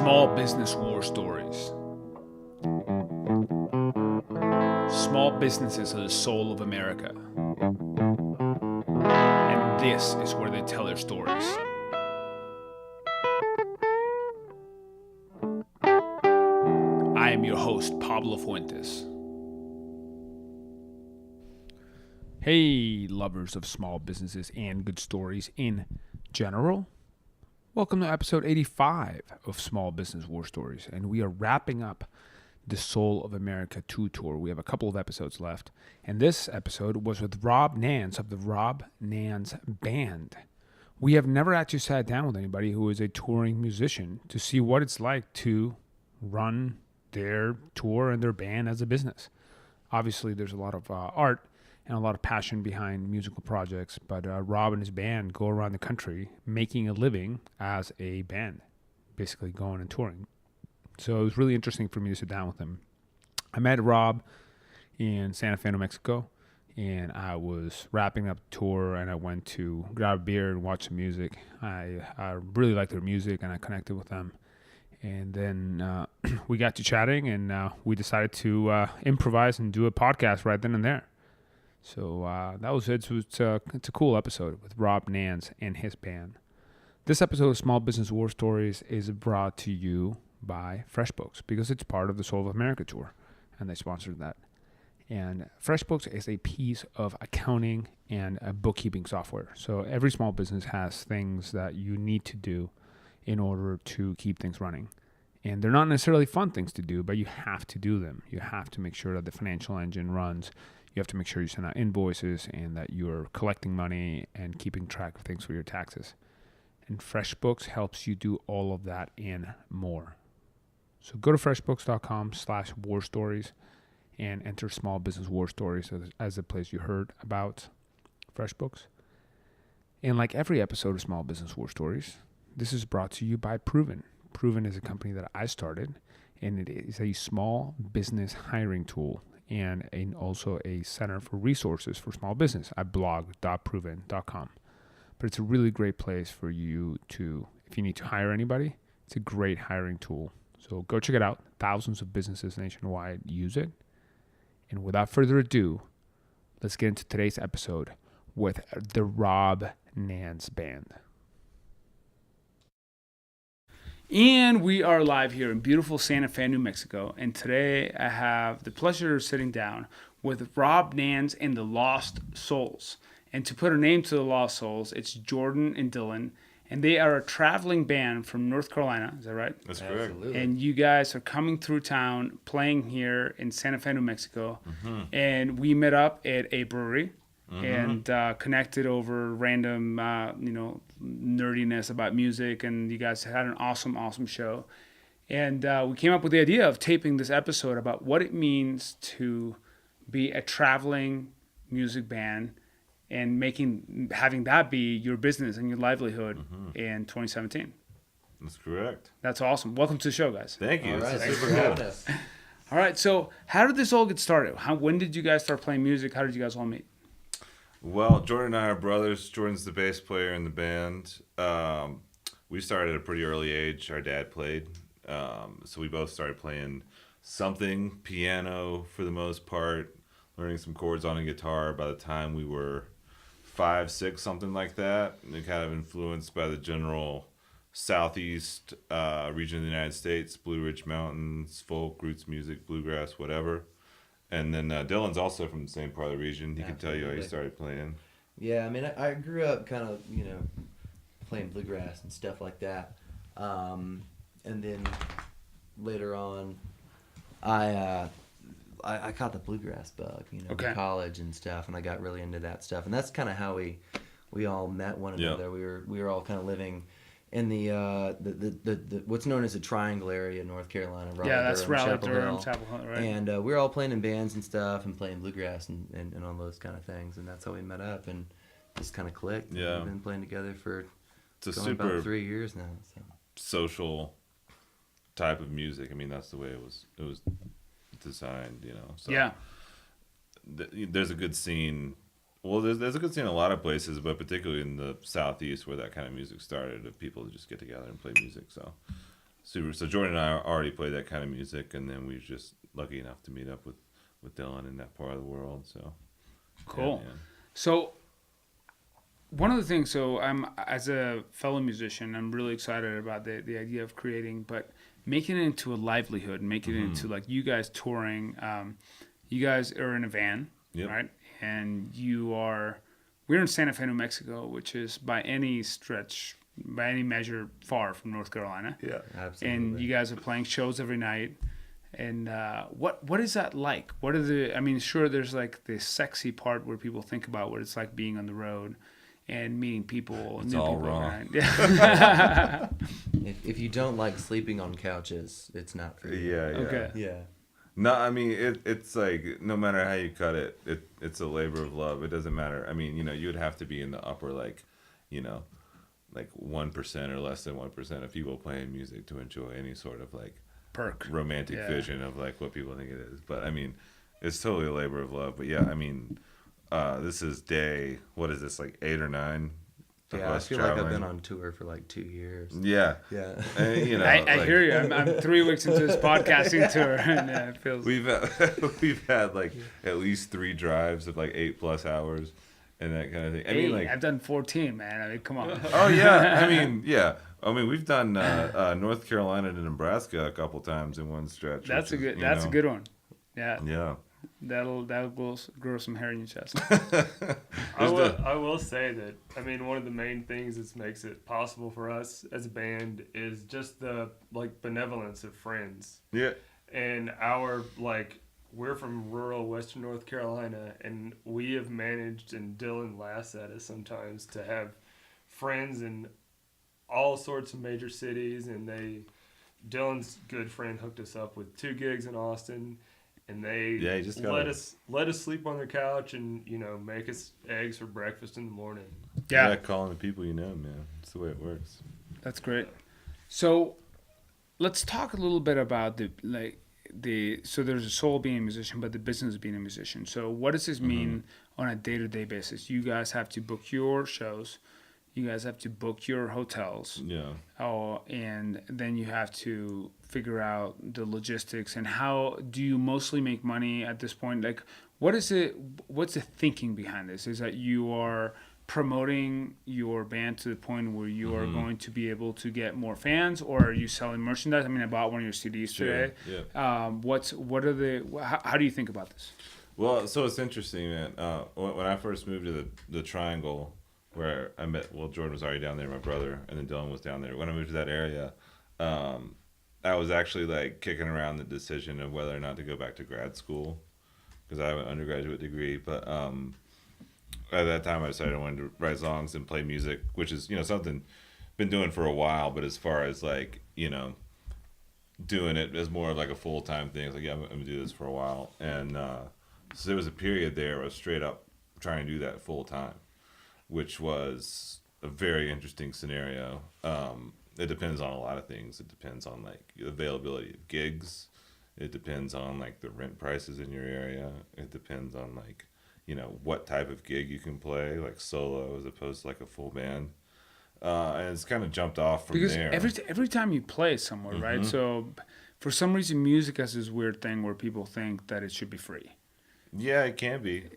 Small business war stories. Small businesses are the soul of America. And this is where they tell their stories. I am your host, Pablo Fuentes. Hey, lovers of small businesses and good stories in general. Welcome to episode 85 of Small Business War Stories. And we are wrapping up the Soul of America 2 tour. We have a couple of episodes left. And this episode was with Rob Nance of the Rob Nance Band. We have never actually sat down with anybody who is a touring musician to see what it's like to run their tour and their band as a business. Obviously, there's a lot of art and a lot of passion behind musical projects, but Rob and his band go around the country making a living as a band, basically going and touring. So it was really interesting for me to sit down with him. I met Rob in Santa Fe, New Mexico, and I was wrapping up the tour, and I went to grab a beer and watch some music. I really liked their music, and I connected with them. And then we got to chatting, and we decided to improvise and do a podcast right then and there. So that was it. So it's a cool episode with Rob Nance and his band. This episode of Small Business War Stories is brought to you by FreshBooks because it's part of the Soul of America tour, and they sponsored that. And FreshBooks is a piece of accounting and a bookkeeping software. So every small business has things that you need to do in order to keep things running. And they're not necessarily fun things to do, but you have to do them. You have to make sure that the financial engine runs. You have to make sure you send out invoices and that you're collecting money and keeping track of things for your taxes. And FreshBooks helps you do all of that and more. So go to freshbooks.com/warstories and enter Small Business War Stories as the place you heard about FreshBooks. And like every episode of Small Business War Stories, this is brought to you by Proven. Proven is a company that I started, and it is a small business hiring tool and also a center for resources for small business at blog.proven.com. But it's a really great place for you to, if you need to hire anybody, it's a great hiring tool. So go check it out. Thousands of businesses nationwide use it. And without further ado, let's get into today's episode with the Rob Nance Band. And we are live here in beautiful Santa Fe, New Mexico. And today I have the pleasure of sitting down with Rob Nance and the Lost Souls. And to put a name to the Lost Souls, it's Jordan and Dylan. And they are a traveling band from North Carolina. Is that right? That's correct. Absolutely. And you guys are coming through town, playing here in Santa Fe, New Mexico. Mm-hmm. And we met up at a brewery. Mm-hmm. And connected over random, nerdiness about music, and you guys had an awesome show. And we came up with the idea of taping this episode about what it means to be a traveling music band and having that be your business and your livelihood in 2017. That's correct. That's awesome. Welcome to the show, guys. Thank you. All right, This is thanks for having us. All right, so how did this all get started? When did you guys start playing music? How did you guys all meet? Well, Jordan and I are brothers. Jordan's the bass player in the band. We started at a pretty early age. Our dad played. So we both started playing something, piano for the most part, learning some chords on a guitar by the time we were 5, 6, something like that. And kind of influenced by the general southeast region of the United States, Blue Ridge Mountains, folk, roots music, bluegrass, whatever. And then Dylan's also from the same part of the region. He can tell you how he started playing. Yeah, I mean, I grew up kind of, playing bluegrass and stuff like that. And then later on, I caught the bluegrass bug, in college and stuff, and I got really into that stuff. And that's kind of how we all met one another. Yeah. We were all kind of living in the what's known as the Triangle area in North Carolina. Raleigh, Durham, Chapel Hill, right? And we were all playing in bands and stuff and playing bluegrass and all those kind of things. And that's how we met up and just kind of clicked. Yeah. We've been playing together for super about 3 years now. So. Social type of music. I mean, that's the way it was designed, So yeah. There's a good scene. Well, there's a good scene in a lot of places, but particularly in the southeast where that kind of music started, of people to just get together and play music. So So Jordan and I already played that kind of music, and then we were just lucky enough to meet up with Dylan in that part of the world. So Cool. Yeah, So one of the things, so I'm as a fellow musician, I'm really excited about the idea of creating, but making it into a livelihood, making it into like you guys touring. You guys are in a van, Yep. right? And we're in Santa Fe, New Mexico, which is by any stretch, by any measure, far from North Carolina. yeah. Absolutely. And you guys are playing shows every night. And what is that like? What are I mean, sure, there's like the sexy part where people think about what it's like being on the road and meeting people. It's new all people, wrong. right? Yeah. If you don't like sleeping on couches, it's not for you. Yeah. Okay. Yeah. No, I mean it's like no matter how you cut it, it's a labor of love. It doesn't matter. I mean, you would have to be in the upper like 1% or less than 1% of people playing music to enjoy any sort of like Perk. romantic Yeah. vision of like what people think it is. But I mean, it's totally a labor of love. But yeah, I mean, this is what is this, like 8 or 9? of Yeah, I us feel like I've traveling. been on tour for like 2 years. Yeah. Yeah. And, I like, hear you. I'm 3 weeks into this podcasting tour, and it feels. We've had like at least 3 drives of like 8+ hours and that kind of thing. I mean, like, I've done 14, man. I mean, come on. oh yeah. I mean, we've done North Carolina to Nebraska a couple times in one stretch. That's which a is, good. That's a good one. Yeah, Yeah. that'll grow some hair in your chest. I will say that, I mean, one of the main things that makes it possible for us as a band is just the like benevolence of friends. Yeah. And we're from rural Western North Carolina, and we have managed, and Dylan laughs at us sometimes, to have friends in all sorts of major cities, and Dylan's good friend hooked us up with 2 gigs in Austin, and they Yeah, you just let us sleep on their couch and make us eggs for breakfast in the morning. Yeah, calling the people you know, man. That's the way it works. that's great. So, let's talk a little bit about so there's a soul being a musician, but the business of being a musician. So what does this mean on a day-to-day basis? You guys have to book your shows. You guys have to book your hotels. Yeah. And then you have to figure out the logistics. And how do you mostly make money at this point? Like, what's the thinking behind this? Is that you are promoting your band to the point where you are going to be able to get more fans, or are you selling merchandise? I mean, I bought one of your CDs today. Yeah. How do you think about this? Well, so it's interesting, man. When I first moved to the Triangle, where I met, Jordan was already down there, my brother, and then Dylan was down there. When I moved to that area, I was actually like kicking around the decision of whether or not to go back to grad school, because I have an undergraduate degree. But at that time, I decided I wanted to write songs and play music, which is something I've been doing for a while. But as far as like doing it as more of like a full-time thing, I was like, yeah, I'm gonna do this for a while. And so there was a period there where I was straight up trying to do that full-time, which was a very interesting scenario. It depends on a lot of things. It depends on like the availability of gigs. It depends on like the rent prices in your area. It depends on like what type of gig you can play, like solo as opposed to like a full band. And it's kind of jumped off from there. Because every time you play somewhere, right? So for some reason, music has this weird thing where people think that it should be free. Yeah, it can be.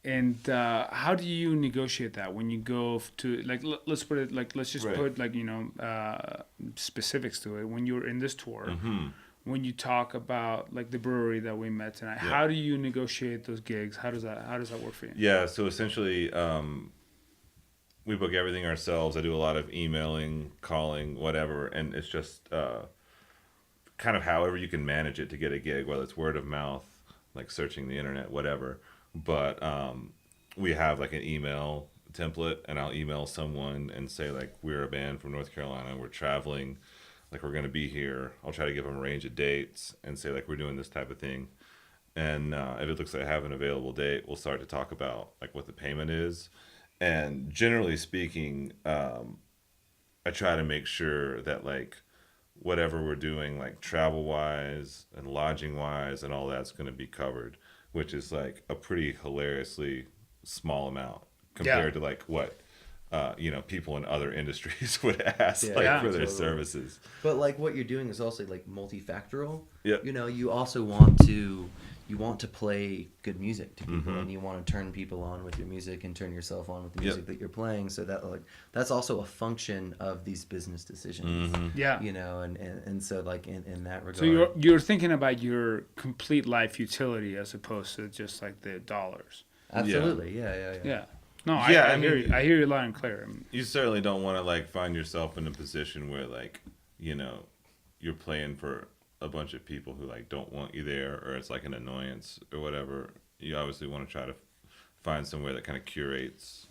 And how do you negotiate that when you go to, like, let's put it, like, let's just Right. put, like, specifics to it. When you're in this tour, when you talk about, like, the brewery that we met tonight, Yeah. how do you negotiate those gigs? How does that work for you? Yeah, so essentially, we book everything ourselves. I do a lot of emailing, calling, whatever, and it's just kind of however you can manage it to get a gig, whether it's word of mouth, like searching the internet, whatever. But we have like an email template, and I'll email someone and say like, we're a band from North Carolina, we're traveling, like we're going to be here. I'll try to give them a range of dates and say like, we're doing this type of thing. And if it looks like I have an available date, we'll start to talk about like what the payment is. And generally speaking, I try to make sure that like whatever we're doing, like travel wise and lodging wise and all that's going to be covered, which is like a pretty hilariously small amount compared to like what people in other industries would ask Yeah, for their totally. services. But like what you're doing is also like multifactorial. Yep. You know, you also want to play good music to people, and you want to turn people on with your music and turn yourself on with the music that you're playing. So that like that's also a function of these business decisions. Yeah. You know, and so like in that regard. So you're thinking about your complete life utility as opposed to just like the dollars. Absolutely. Yeah. Yeah. No, Yeah, I I hear mean- you. I hear you loud and clear. You certainly don't want to like find yourself in a position where like, you're playing for a bunch of people who like don't want you there, or it's like an annoyance or whatever. You obviously want to try to find somewhere that kind of curates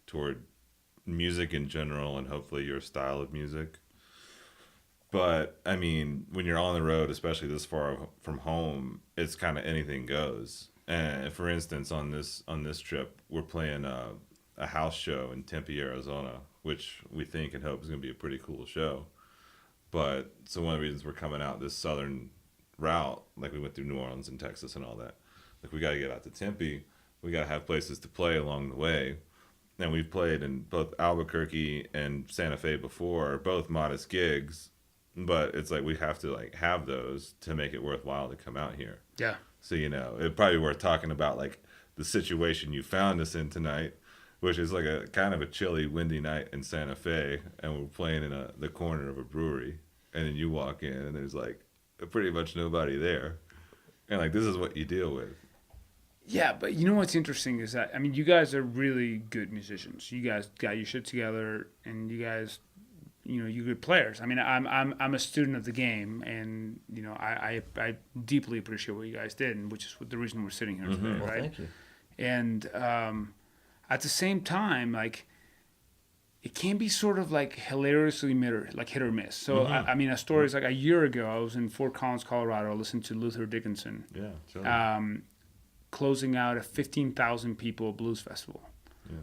toward music in general and hopefully your style of music. But I mean, when you're on the road, especially this far from home, it's kind of anything goes. And for instance, on this trip, we're playing a house show in Tempe, Arizona, which we think and hope is going to be a pretty cool show. But so one of the reasons we're coming out this southern route, like we went through New Orleans and Texas and all that, like we got to get out to Tempe. We got to have places to play along the way. And we've played in both Albuquerque and Santa Fe before, both modest gigs, but it's like we have to like have those to make it worthwhile to come out here. Yeah. So, it'd probably be worth talking about like the situation you found us in tonight, which is like a kind of a chilly, windy night in Santa Fe, and we're playing in the corner of a brewery, and then you walk in and there's like pretty much nobody there, and like this is what you deal with. Yeah, but you know what's interesting is that, I mean, you guys are really good musicians. You guys got your shit together, and you guys, you're good players. I mean, I'm a student of the game, and I deeply appreciate what you guys did, and which is the reason we're sitting here today, Well, right? thank you. And at the same time, like, it can be sort of like hilariously hit or miss. So I mean, a story is like a year ago, I was in Fort Collins, Colorado, listening to Luther Dickinson. Yeah. Totally. Closing out a 15,000 people blues festival. Yeah.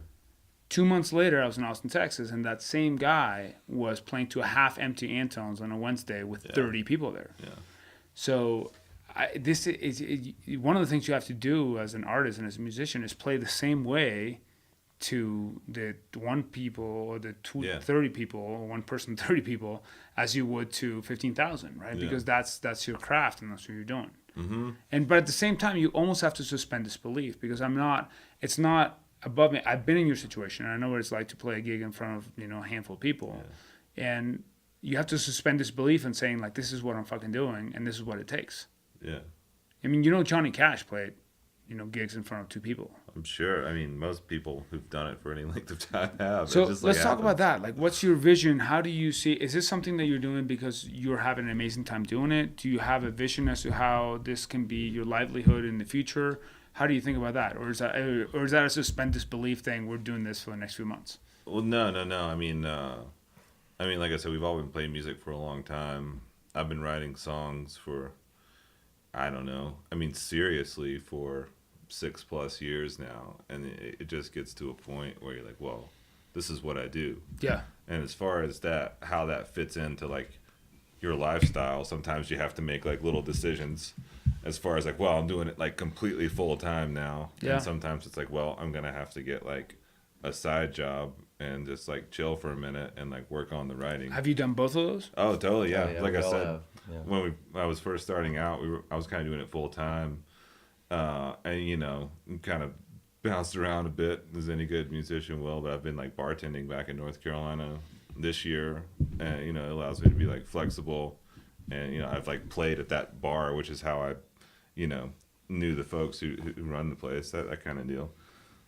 2 months later, I was in Austin, Texas, and that same guy was playing to a half-empty Antone's on a Wednesday with 30 people there. Yeah. So this is one of the things you have to do as an artist and as a musician is play the same way to the 1 people or the 30 people, or 1 person 30 people, as you would to 15,000, right? Yeah. Because that's your craft and that's what you're doing. Mm-hmm. But at the same time, you almost have to suspend disbelief because it's not above me. I've been in your situation, and I know what it's like to play a gig in front of a handful of people, and you have to suspend disbelief and saying like, this is what I'm fucking doing, and this is what it takes. Yeah. I mean, Johnny Cash played, gigs in front of 2 people. I'm sure. I mean, most people who've done it for any length of time have. So It just, let's like, talk about happens. that. Like, what's your vision? How do you see? Is this something that you're doing because you're having an amazing time doing it? Do you have a vision as to how this can be your livelihood in the future? How do you think about that, or is that a suspend disbelief thing? We're doing this for the next few months. Well, no. I mean, like I said, we've all been playing music for a long time. I've been writing songs for, I don't know. I mean, seriously, for 6+ years now, and it just gets to a point where you're like, well, this is what I do. Yeah. And as far as that, how that fits into like your lifestyle, sometimes you have to make like little decisions as far as like, well, I'm doing it like completely full time now. Yeah. And sometimes it's like, well, I'm going to have to get like a side job and just like chill for a minute and like work on the writing. Have you done both of those? Oh, totally. Yeah. Oh, yeah, like we I all said, have. Yeah. when I was first starting out, I was kind of doing it full time. And kind of bounced around a bit as any good musician will, but I've been like bartending back in North Carolina this year, and it allows me to be like flexible, and I've like played at that bar, which is how I knew the folks who run the place, that kind of deal.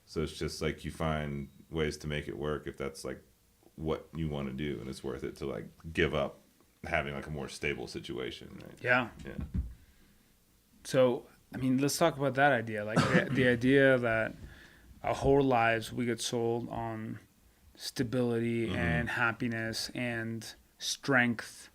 So it's just like you find ways to make it work if that's like what you want to do, and it's worth it to like give up having like a more stable situation, right? Yeah. Yeah. So, I mean, let's talk about that idea. Like the idea that our whole lives we get sold on stability and happiness and strength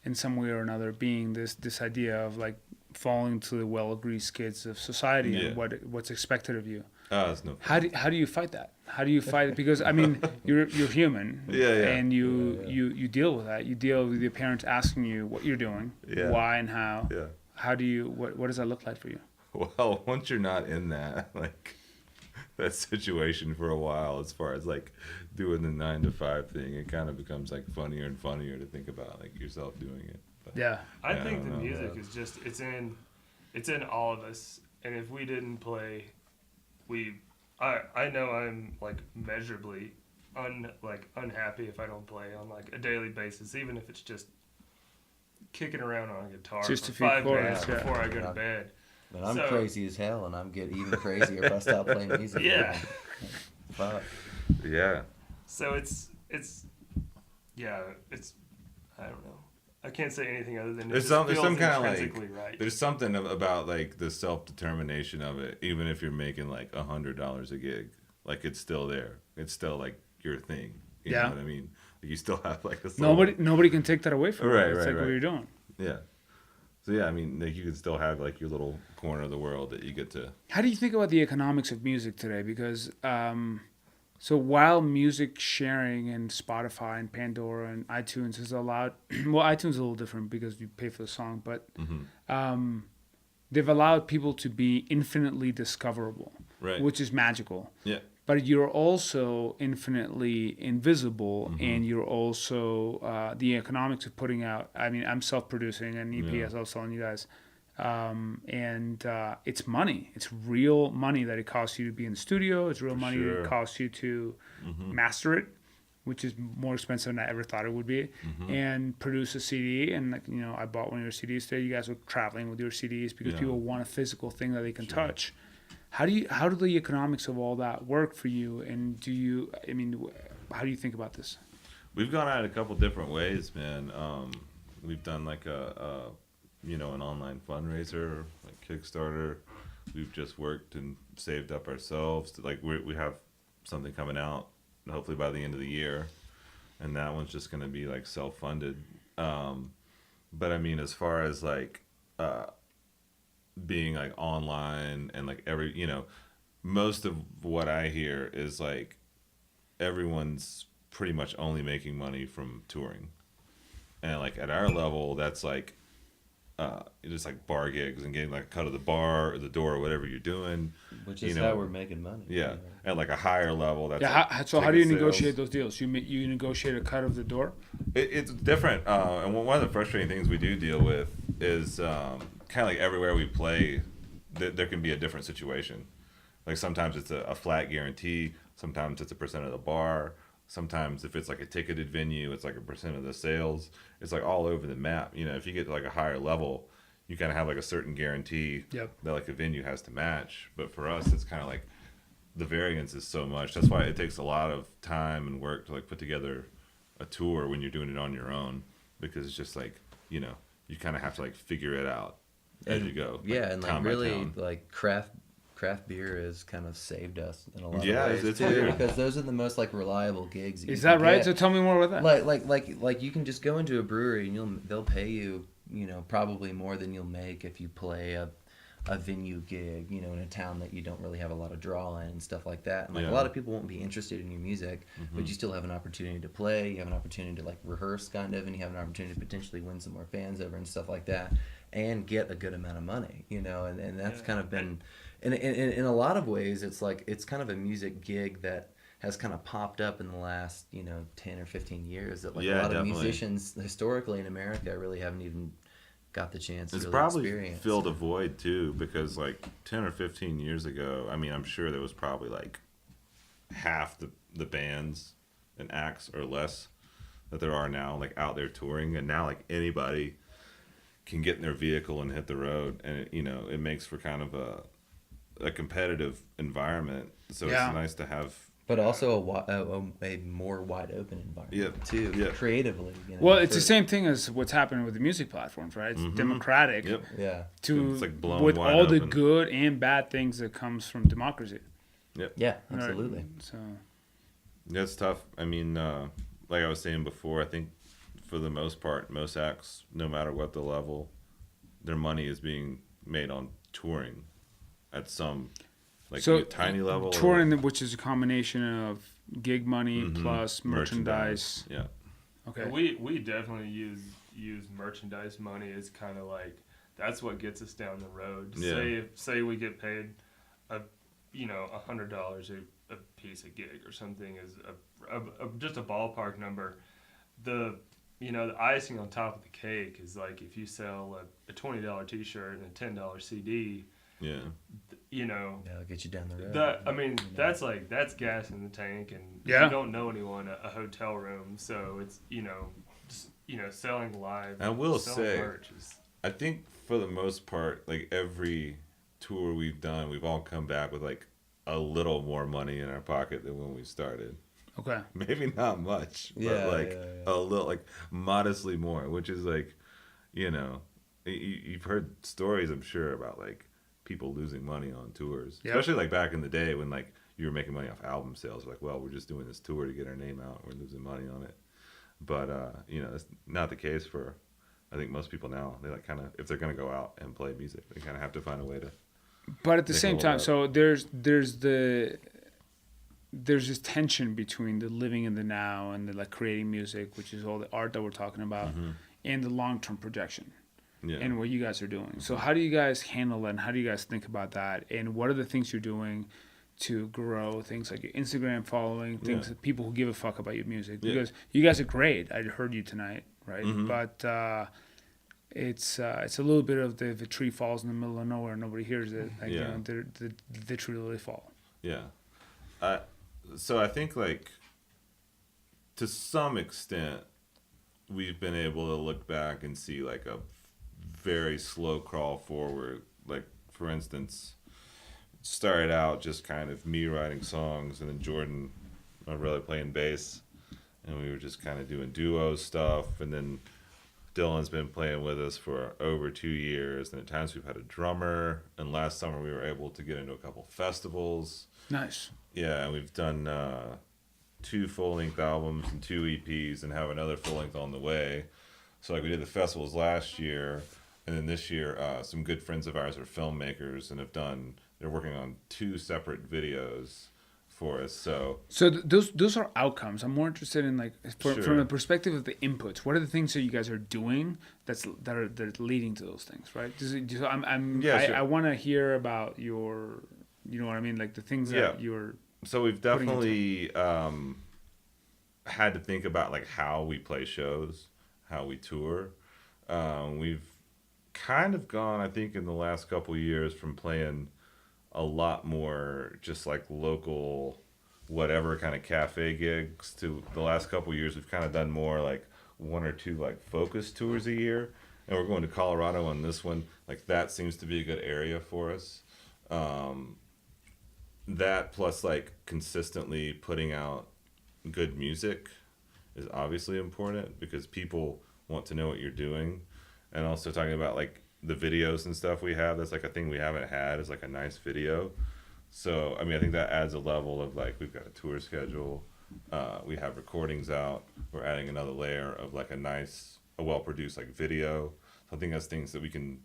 in some way or another being this idea of like falling to the well-agreed skids of society and what's expected of you. That's no. How do you fight that? How do you fight it? Because I mean, you're human, and you deal with that. You deal with your parents asking you what you're doing, why and how. Yeah. How do you? What does that look like for you? Well, once you're not in that, like, that situation for a while as far as like doing the 9 to 5 thing. It kind of becomes like funnier and funnier to think about like yourself doing it. But, Yeah. I yeah, think don't the know. music is just it's in all of us, and if we didn't play, I know I'm like measurably unhappy if I don't play on like a daily basis, even if it's just kicking around on a guitar Just for a few 5 chords, minutes yeah. before I go to bed. But I'm So- crazy as hell, and I'm get even crazier if I stop playing music. Yeah. Fuck. Yeah. So it's I don't know. I can't say anything other than it There's just some feels kind of like intrinsically right. there's something about like the self-determination of it. Even if you're making like $100 a gig, like it's still there. It's still like your thing. You Yeah. know what I mean? Like, you still have like a soul. Nobody can take that away from you. Right, It's right, like what right. you're doing. Yeah. So yeah, I mean, like you can still have like your little corner of the world that you get to. How do you think about the economics of music today? Because so while music sharing and Spotify and Pandora and iTunes is allowed, well, iTunes is a little different because you pay for the song, but they've allowed people to be infinitely discoverable, Right. which is magical. Yeah. But you're also infinitely invisible, and you're also the economics of putting out. I mean, I'm self-producing an EP, as I was telling you guys, and it's money. It's real money that it costs you to be in the studio. It's real money that sure. it costs you to master it, which is more expensive than I ever thought it would be, and produce a CD. And like I bought one of your CDs today. You guys were traveling with your CDs because Yeah. people want a physical thing that they can touch. How do the economics of all that work for you? And how do you think about this? We've gone at it a couple different ways, man. We've done like an online fundraiser, like Kickstarter. We've just worked and saved up ourselves. Like we have something coming out, hopefully by the end of the year, and that one's just going to be like self-funded. But I mean, as far as like being like online and like most of what I hear is like everyone's pretty much only making money from touring, and like at our level that's like just like bar gigs and getting like a cut of the bar or the door or whatever you're doing, Which is how we're making money. yeah. At like a higher level, that's Yeah. like So how do you ticket negotiate sales. those deals? You negotiate a cut of the door? It's different, and one of the frustrating things we do deal with is kind of like everywhere we play, there can be a different situation. Like sometimes it's a flat guarantee, sometimes it's a percent of the bar, sometimes if it's like a ticketed venue, it's like a percent of the sales. It's like all over the map. If you get to like a higher level, you kind of have like a certain guarantee Yep. that like a venue has to match. But for us, it's kind of like the variance is so much. That's why it takes a lot of time and work to like put together a tour when you're doing it on your own, because it's just like you kind of have to like figure it out as you go. Yeah, and like town by really town. like craft beer has kind of saved us in a lot Yeah, of ways it's too, weird. because those are the most like reliable gigs. Is that right? So tell me more about that. Like you can just go into a brewery and they'll pay you probably more than you'll make if you play a venue gig in a town that you don't really have a lot of draw in and stuff like that. And like Yeah. a lot of people won't be interested in your music, but you still have an opportunity to play. You have an opportunity to like rehearse kind of, and you have an opportunity to potentially win some more fans over and stuff like that, and get a good amount of money. And that's kind of been. In a lot of ways, it's kind of a music gig that has kind of popped up in the last 10 or 15 years. That like a Yeah, lot definitely. of musicians historically in America really haven't even got the chance to It's really probably experience. filled a void too, because like 10 or 15 years ago, I mean, I'm sure there was probably like half the bands and acts or less that there are now, like out there touring, and now like anybody can get in their vehicle and hit the road, and it makes for kind of a competitive environment. So Yeah. it's nice to have. But also a more wide open environment Yeah, too, yeah. creatively. Well, it's the same thing as what's happening with the music platforms, right? It's democratic Yep. Yeah, to It's like blown with wide all the open. good and bad things that comes from democracy. yeah, Right? absolutely. So That's tough. I mean, like I was saying before, I think for the most part, most acts, no matter what the level, their money is being made on touring at some so tiny level. touring, which is a combination of gig money plus merchandise. Yeah. Okay. We definitely use merchandise money as kind of like that's what gets us down the road. Yeah. Say we get paid a $100 a piece a gig or something is just a ballpark number. The the icing on top of the cake is like if you sell a $20 T-shirt and a $10 CD. Yeah. That'll get you down the road. That's gas in the tank, and Yeah. you don't know anyone a hotel room, so it's just selling live. I will selling say, merch is, I think for the most part, like every tour we've done, we've all come back with like a little more money in our pocket than when we started. Okay. Maybe not much, but a little, like modestly more, which is like, you've heard stories, I'm sure, about like people losing money on tours, especially like back in the day when like you were making money off album sales. Like, well, we're just doing this tour to get our name out. We're losing money on it, but that's not the case for, I think, most people now. They like kind of, if they're gonna go out and play music, they kind of have to find a way to. But at the same time, so there's this tension between the living in the now and the like creating music, which is all the art that we're talking about, and the long-term projection. Yeah. And what you guys are doing. So how do you guys handle that, and how do you guys think about that, and what are the things you're doing to grow things like your Instagram following, things that people who give a fuck about your music? Because you guys are great. I heard you tonight, right? But it's a little bit of the, if a tree falls in the middle of nowhere, nobody hears it. Like, the tree really fall. Yeah. So I think like to some extent we've been able to look back and see like a very slow crawl forward. Like, for instance, started out just kind of me writing songs, and then Jordan, my brother, playing bass, and we were just kind of doing duo stuff, and then Dylan's been playing with us for over 2 years, and at times we've had a drummer, and last summer we were able to get into a couple festivals. Nice. Yeah, and we've done 2 full-length albums and 2 EPs, and have another full-length on the way. So like we did the festivals last year, and then this year some good friends of ours are filmmakers and they're working on 2 separate videos for us. So those are outcomes. I'm more interested in like from the perspective of the inputs. What are the things that you guys are doing that are leading to those things, right? I want to hear about your, you know what I mean, like the things that you're. So we've definitely had to think about like how we play shows, how we tour. We've kind of gone, I think, in the last couple of years from playing a lot more just like local whatever kind of cafe gigs to the last couple of years we've kind of done more like 1 or 2 like focus tours a year, and we're going to Colorado on this one. Like that seems to be a good area for us. That plus like consistently putting out good music is obviously important because people want to know what you're doing. And also talking about like the videos and stuff we have, that's like a thing we haven't had, is like a nice video. So I mean, I think that adds a level of like, we've got a tour schedule, we have recordings out, we're adding another layer of like a well-produced like video. So I think that's things that we can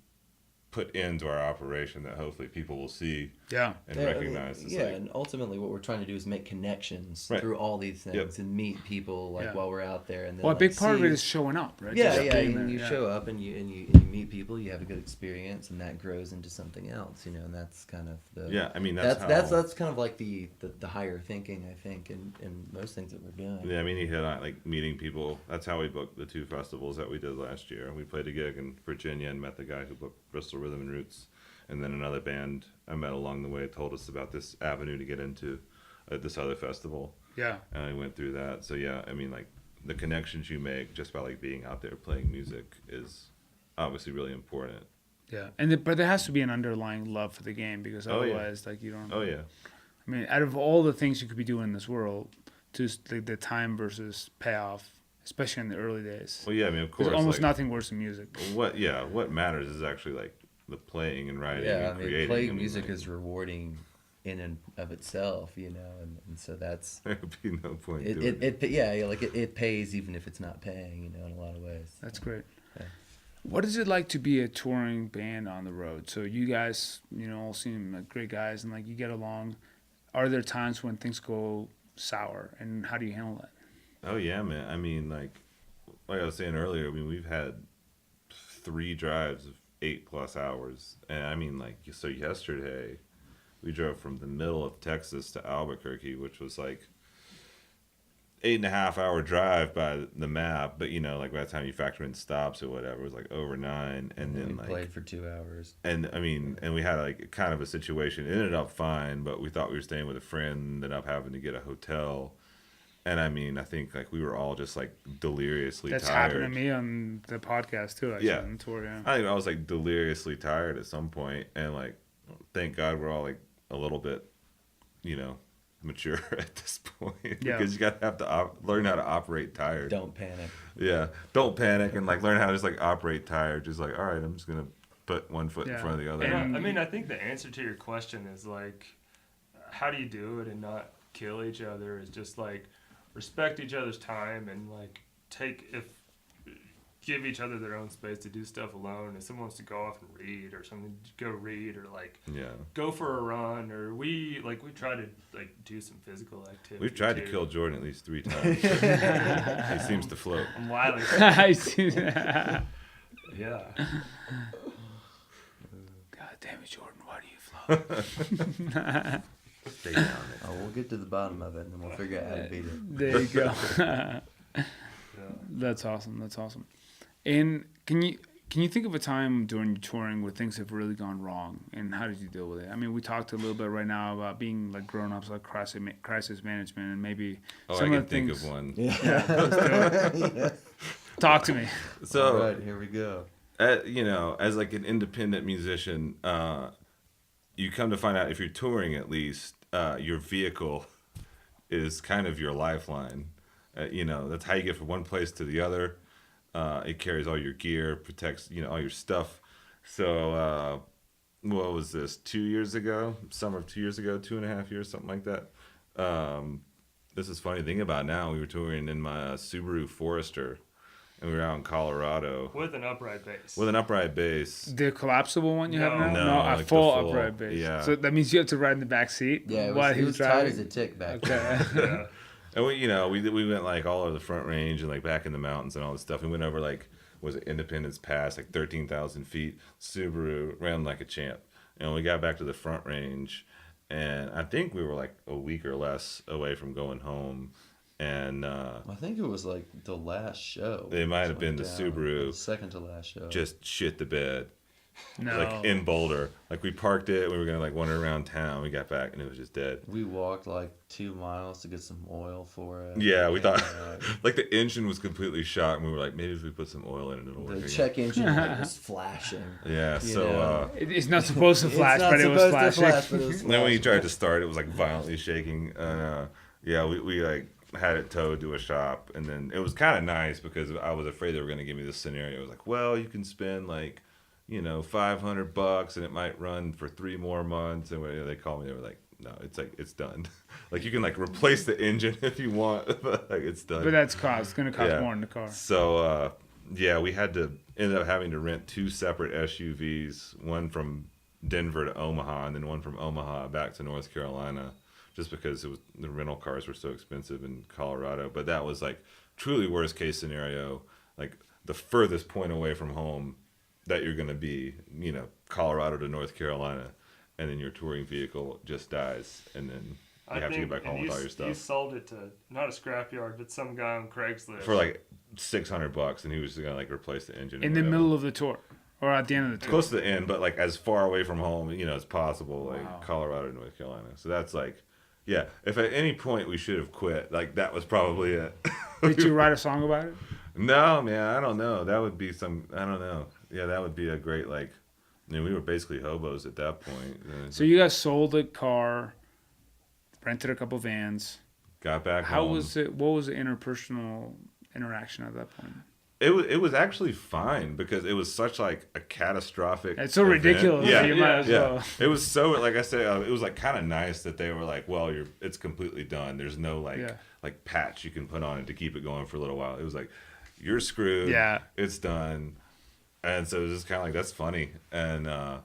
put into our operation that hopefully people will see and recognize. And ultimately what we're trying to do is make connections through all these things and meet people while we're out there. And then, a big part of it is showing up, right? And you show up and you meet people, you have a good experience, and that grows into something else, and that's kind of the I mean that's kind of like the higher thinking, I think, in most things that we're doing. Yeah, I mean, you hit on like meeting people. That's how we booked the 2 festivals that we did last year. We played a gig in Virginia and met the guy who booked Bristol Rhythm and Roots, and then another band I met along the way told us about this avenue to get into this other festival. Yeah. And I went through that. So yeah, I mean, like the connections you make just by like being out there playing music is obviously really important. Yeah, but there has to be an underlying love for the game, because otherwise, like, you don't. Oh yeah. I mean, out of all the things you could be doing in this world, just the time versus payoff, especially in the early days. Well, yeah, I mean, of course. There's almost nothing worse than music. What matters is actually like the playing and writing and creating. Playing music is rewarding in and of itself, and so that's. There'd be no point. It pays even if it's not paying, in a lot of ways. That's great. Yeah. What is it like to be a touring band on the road? So you guys, all seem like great guys, and like you get along. Are there times when things go sour, and how do you handle that? Oh yeah, man. I mean, like I was saying earlier, I mean, we've had 3 drives of 8+ hours, and I mean, like, so yesterday we drove from the middle of Texas to Albuquerque, which was like 8.5 hour drive by the map, but like by the time you factor in stops or whatever, it was like over 9. And then we played for 2 hours. And I mean, and we had like kind of a situation. It ended up fine, but we thought we were staying with a friend, ended up having to get a hotel. And I mean, I think like we were all just like deliriously That's tired. happened to me on the podcast too. Actually, Yeah. on the tour, yeah. I think I was like deliriously tired at some point, and like, thank God we're all like a little bit, mature at this point. Yeah. Because you got to have to learn how to operate tired. Don't panic. Yeah, don't panic and like learn how to just like operate tired. Just like, all right, I'm just gonna put one foot in front of the other. And I mean, I think the answer to your question is like, how do you do it and not kill each other? Is just like respect each other's time and like give each other their own space to do stuff alone. If someone wants to go off and read or something, go read or like go for a run, or we try to like do some physical activity. We've tried to kill Jordan at least 3 times. He seems to float. I'm wily. I see that. Yeah. God damn it, Jordan! Why do you float? Stay down. We'll get to the bottom of it, and then we'll figure out how to beat it. There you go. That's awesome. That's awesome. And can you think of a time during your touring where things have really gone wrong, and how did you deal with it? I mean, we talked a little bit right now about being like grown-ups, like crisis management, and maybe some of the things. Think of one. Yeah, let's do it. Talk to me. So, all right, here we go. As like an independent musician, you come to find out, if you're touring at least, your vehicle is kind of your lifeline. That's how you get from one place to the other. It carries all your gear, protects, all your stuff. So, what was this, 2 years ago? Summer of 2 years ago, 2.5 years, something like that. This is funny thing about now. We were touring in my Subaru Forester, and we were out in Colorado. With an upright bass. With an upright bass. The collapsible one you have now? No, No, a like full the full, upright bass. yeah. So that means you have to ride in the back seat? Yeah, it while was tight driving? as a tick back Okay. Yeah. And we went like all over the Front Range and like back in the mountains and all this stuff. We went over like, was it Independence Pass, like 13,000 feet. Subaru ran like a champ. And we got back to the Front Range, and I think we were like a week or less away from going home. And I think it was like the last show. it might have been the Subaru. Second to last show. Just shit the bed. No. Like in Boulder. Like we parked it. We were going to like wander around town. We got back and it was just dead. We walked like 2 miles to get some oil for it. Yeah, we thought like the engine was completely shot, and we were like, maybe if we put some oil in it, it'll work. The again. check engine was flashing. Yeah, you so know. It's not supposed to flash, It's not but it was supposed to flashing. flash, but it was then when you flashing. tried to start, it was like violently shaking. And we like had it towed to a shop, and then it was kind of nice because I was afraid they were going to give me this scenario. It was like, well, you can spend like, $500 and it might run for 3 more months. And when they called me, they were like, no, it's done. Like you can like replace the engine if you want, but like it's done. But that's cost. It's going to cost Yeah. more in the car. So we had to end up having to rent 2 separate SUVs, one from Denver to Omaha, and then one from Omaha back to North Carolina, just because the rental cars were so expensive in Colorado. But that was like truly worst case scenario, like the furthest point away from home that you're going to be, Colorado to North Carolina, and then your touring vehicle just dies, and then you have to get back home with all your You stuff sold it to not a scrapyard, but some guy on Craigslist for like $600, and he was going to like replace the engine In the middle of the tour. Or at the end of the tour. close to the end, but like as far away from home, as possible, like Wow. Colorado, North Carolina. So that's like, yeah. If at any point we should have quit, like that was probably it. Did you write a song about it? No, man, I don't know. That would be I don't know. Yeah, that would be a great like. We were basically hobos at that point. So you guys sold a car, rented a couple vans. Got back How home. was it? What was the interpersonal interaction at that point? It was actually fine because it was such like a catastrophic. It's so event. ridiculous. Yeah, You might as well. It was so like I said, it was like kind of nice that they were like, well, it's completely done. There's no like patch you can put on it to keep it going for a little while. It was like, you're screwed. Yeah. It's done. And so it was just kind of like, that's funny. And I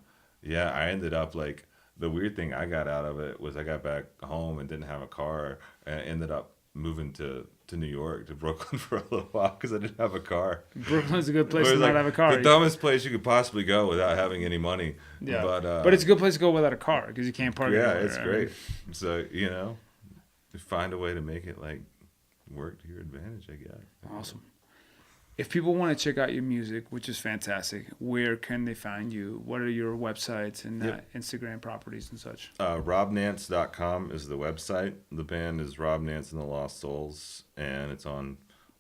ended up like, the weird thing I got out of it was I got back home and didn't have a car, and I ended up moving to New York, to Brooklyn for a little while because I didn't have a car. Brooklyn's a good place It to was not have a car. The dumbest place you could possibly go without having any money. Yeah, but it's a good place to go without a car because you can't park. yeah, anywhere. it's great. So you find a way to make it like work to your advantage, I guess. Awesome. If people want to check out your music, which is fantastic, where can they find you? What are your websites and Instagram properties and such? RobNance.com is the website. The band is Rob Nance and the Lost Souls, and it's on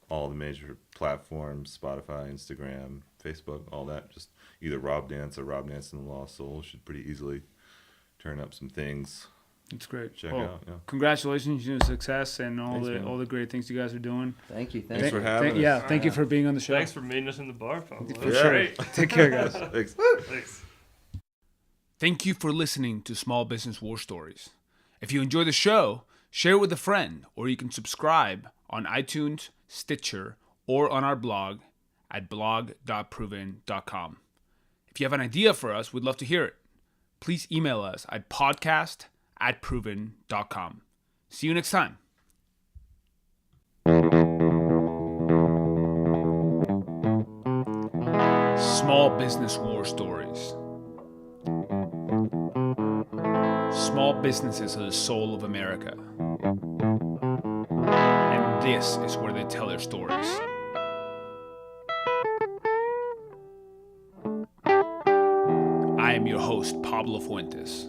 all the major platforms: Spotify, Instagram, Facebook, all that. Just either Rob Nance or Rob Nance and the Lost Souls should pretty easily turn up some things. It's great. Check out. Yeah. Congratulations on your success and Thanks, man. all the great things you guys are doing. Thank you. Thanks for having us. Yeah, thank you for being on the show. Thanks for meeting us in the bar, Pablo. For sure. Great. Take care, guys. Thanks. Thanks. Thank you for listening to Small Business War Stories. If you enjoy the show, share it with a friend, or you can subscribe on iTunes, Stitcher, or on our blog at blog.proven.com. If you have an idea for us, we'd love to hear it. Please email us at podcast@proven.com. See you next time. Small Business War Stories. Small businesses are the soul of America. And this is where they tell their stories. I am your host, Pablo Fuentes.